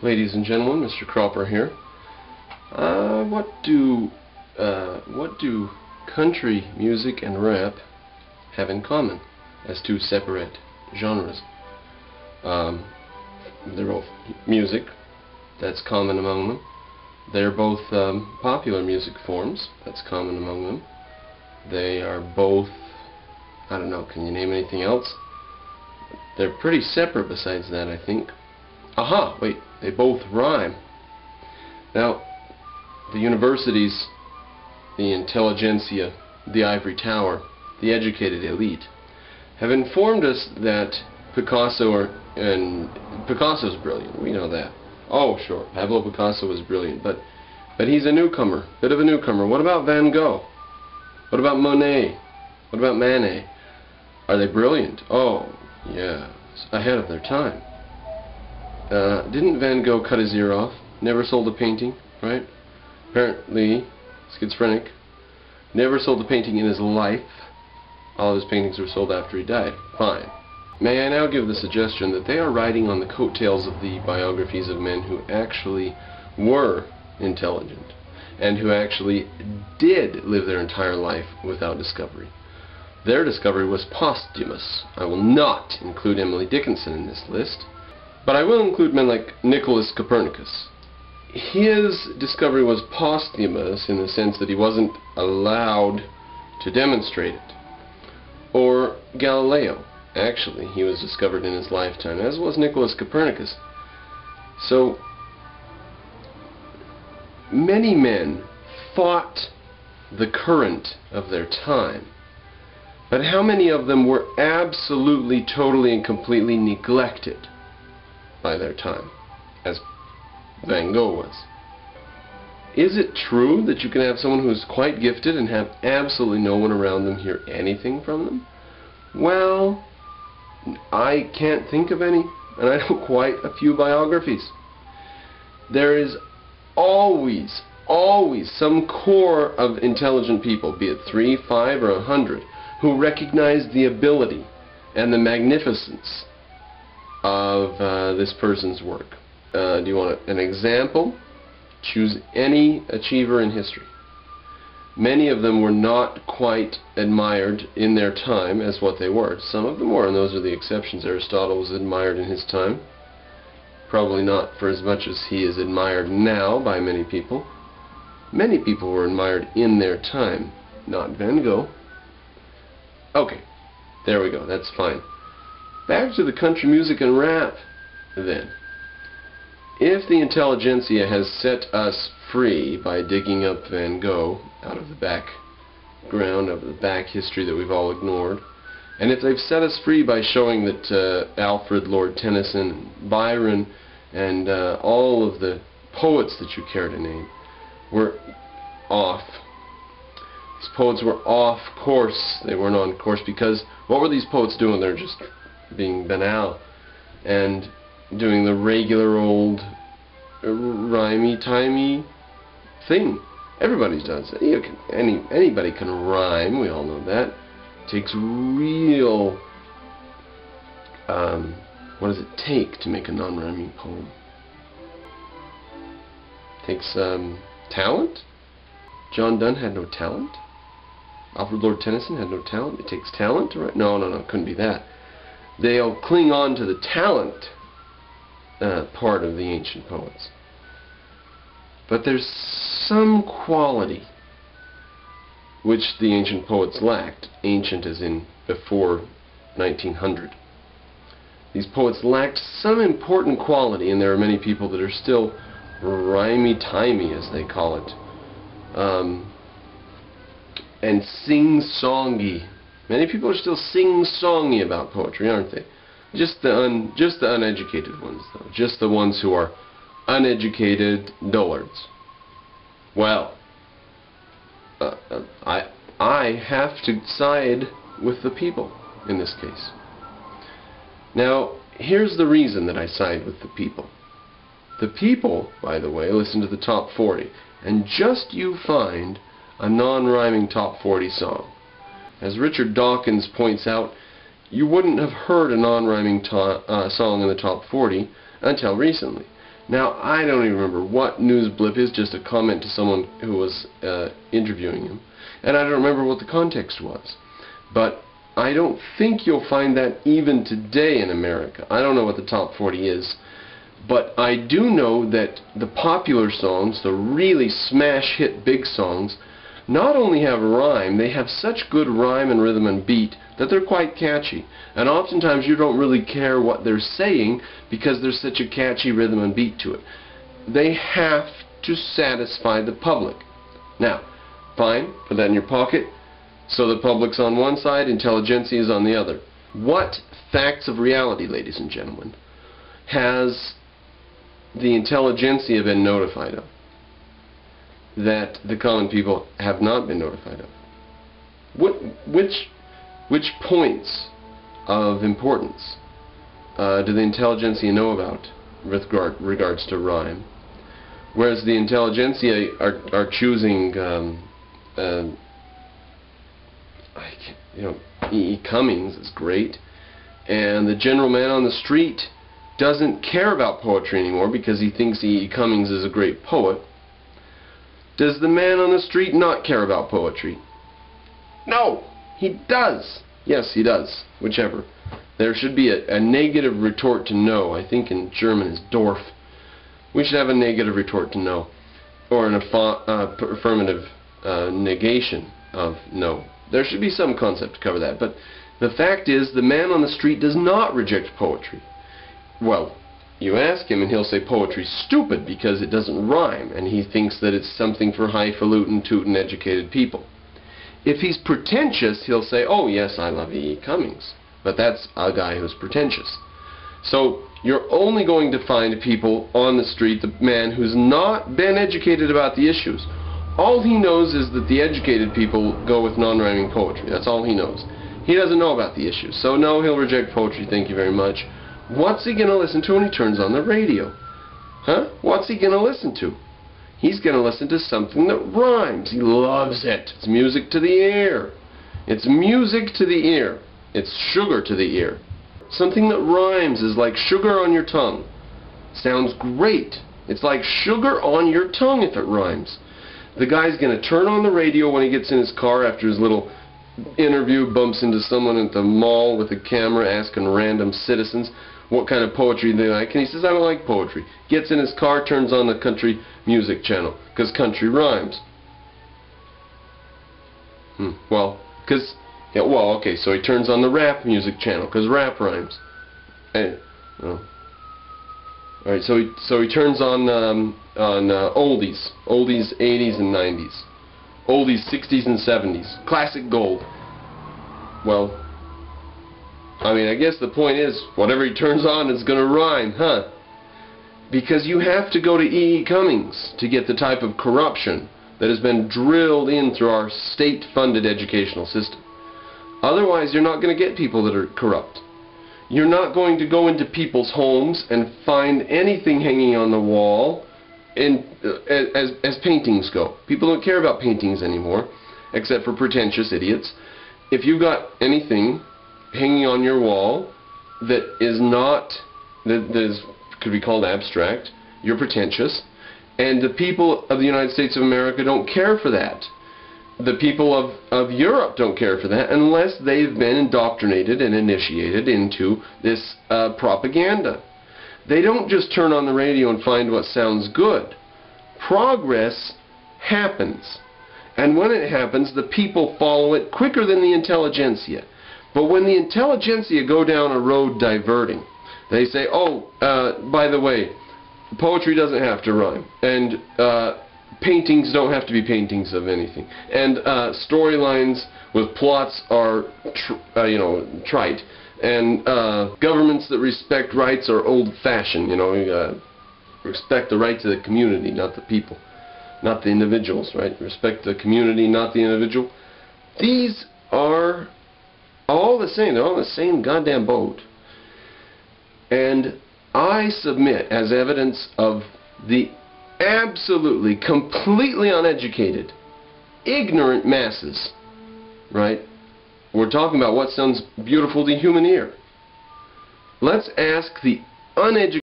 Ladies and gentlemen, Mr. Cropper here. What do country music and rap have in common as two separate genres? They're both music, that's common among them. They're both popular music forms, that's common among them. They are both, I don't know, can you name anything else? They're pretty separate besides that, I think. Aha, wait, they both rhyme. Now, the universities, the intelligentsia, the ivory tower, the educated elite, have informed us that Picasso's brilliant. We know that. Oh, sure, Pablo Picasso was brilliant, but he's a newcomer, bit of a newcomer. What about Van Gogh? What about Monet? What about Manet? Are they brilliant? Oh, yeah, ahead of their time. Didn't Van Gogh cut his ear off? Never sold a painting, right? Apparently schizophrenic. Never sold a painting in his life. All of his paintings were sold after he died. Fine. May I now give the suggestion that they are riding on the coattails of the biographies of men who actually were intelligent and who actually did live their entire life without discovery. Their discovery was posthumous. I will not include Emily Dickinson in this list, but I will include men like Nicholas Copernicus. His discovery was posthumous in the sense that he wasn't allowed to demonstrate it. Or Galileo. Actually, he was discovered in his lifetime, as was Nicholas Copernicus. So, many men fought the current of their time, but how many of them were absolutely, totally, and completely neglected by their time, as Van Gogh was? Is it true that you can have someone who is quite gifted and have absolutely no one around them hear anything from them? Well, I can't think of any, and I know quite a few biographies. There is always some core of intelligent people, be it 3, 5, or 100, who recognize the ability and the magnificence of this person's work. Do you want an example? Choose any achiever in history. Many of them were not quite admired in their time as what they were. Some of them were, and those are the exceptions. Aristotle was admired in his time. Probably not for as much as he is admired now by many people. Many people were admired in their time, not Van Gogh. Okay, there we go, that's fine. Back to the country music and rap, then. If the intelligentsia has set us free by digging up Van Gogh out of the background of the back history that we've all ignored, and if they've set us free by showing that Alfred, Lord Tennyson, Byron, and all of the poets that you care to name were off. These poets were off course. They weren't on course because what were these poets doing? They're just being banal and doing the regular old rhymey-timey thing. Everybody does it. Anybody can rhyme. We all know that. It takes real... what does it take to make a non-rhyming poem? It takes talent. John Donne had no talent. Alfred Lord Tennyson had no talent. It takes talent to write? No, it couldn't be that. They'll cling on to the talent part of the ancient poets. But there's some quality which the ancient poets lacked. Ancient as in before 1900. These poets lacked some important quality, and there are many people that are still rhymey-timey, as they call it, and sing-songy. Many people are still sing-songy about poetry, aren't they? Just the uneducated ones, though. Just the ones who are uneducated dullards. Well, I have to side with the people in this case. Now, here's the reason that I side with the people. The people, by the way, listen to the top 40, and just you find a non-rhyming top 40 song. As Richard Dawkins points out, you wouldn't have heard a non-rhyming song in the top 40 until recently. Now, I don't even remember what news blip is, just a comment to someone who was interviewing him. And I don't remember what the context was. But I don't think you'll find that even today in America. I don't know what the top 40 is. But I do know that the popular songs, the really smash hit big songs, not only have rhyme, they have such good rhyme and rhythm and beat that they're quite catchy. And oftentimes you don't really care what they're saying because there's such a catchy rhythm and beat to it. They have to satisfy the public. Now, fine, put that in your pocket. So the public's on one side, intelligentsia is on the other. What facts of reality, ladies and gentlemen, has the intelligentsia been notified of that the common people have not been notified of? Which points of importance do the intelligentsia know about with regards to rhyme, whereas the intelligentsia are choosing E. Cummings is great, and the general man on the street doesn't care about poetry anymore because he thinks E. Cummings is a great poet. Does the man on the street not care about poetry? No, he does. Yes, he does. Whichever. There should be a negative retort to no. I think in German is Dorf. We should have a negative retort to no, or an affirmative negation of no. There should be some concept to cover that. But the fact is, the man on the street does not reject poetry. Well, you ask him and he'll say poetry's stupid because it doesn't rhyme, and he thinks that it's something for highfalutin, tootin' educated people. If he's pretentious, he'll say, oh yes, I love E. Cummings. But that's a guy who's pretentious. So you're only going to find people on the street, the man who's not been educated about the issues. All he knows is that the educated people go with non-rhyming poetry. That's all he knows. He doesn't know about the issues. So no, he'll reject poetry, thank you very much. What's he going to listen to when he turns on the radio? Huh? What's he going to listen to? He's going to listen to something that rhymes. He loves it. It's music to the ear. It's music to the ear. It's sugar to the ear. Something that rhymes is like sugar on your tongue. Sounds great. It's like sugar on your tongue if it rhymes. The guy's going to turn on the radio when he gets in his car after his little interview, bumps into someone at the mall with a camera asking random citizens what kind of poetry they like, and he says, I don't like poetry. Gets in his car, turns on the country music channel, because country rhymes. Well, okay, so he turns on the rap music channel, because rap rhymes. Alright, so he turns on oldies, 80s and 90s, oldies 60s and 70s, classic gold. Well, I mean, I guess the point is, whatever he turns on is going to rhyme, huh? Because you have to go to E. Cummings to get the type of corruption that has been drilled in through our state-funded educational system. Otherwise, you're not going to get people that are corrupt. You're not going to go into people's homes and find anything hanging on the wall as paintings go. People don't care about paintings anymore, except for pretentious idiots. If you've got anything hanging on your wall that is not, could be called abstract, you're pretentious, and the people of the United States of America don't care for that. The people of Europe don't care for that unless they've been indoctrinated and initiated into this propaganda. They don't just turn on the radio and find what sounds good. Progress happens. And when it happens, the people follow it quicker than the intelligentsia. But when the intelligentsia go down a road diverting, they say, oh, by the way, poetry doesn't have to rhyme, and paintings don't have to be paintings of anything, and storylines with plots are, trite, and governments that respect rights are old-fashioned. Respect the rights of the community, not the people, not the individuals, right? Respect the community, not the individual. These are all the same. They're all in the same goddamn boat. And I submit as evidence of the absolutely, completely uneducated, ignorant masses, right? We're talking about what sounds beautiful to the human ear. Let's ask the uneducated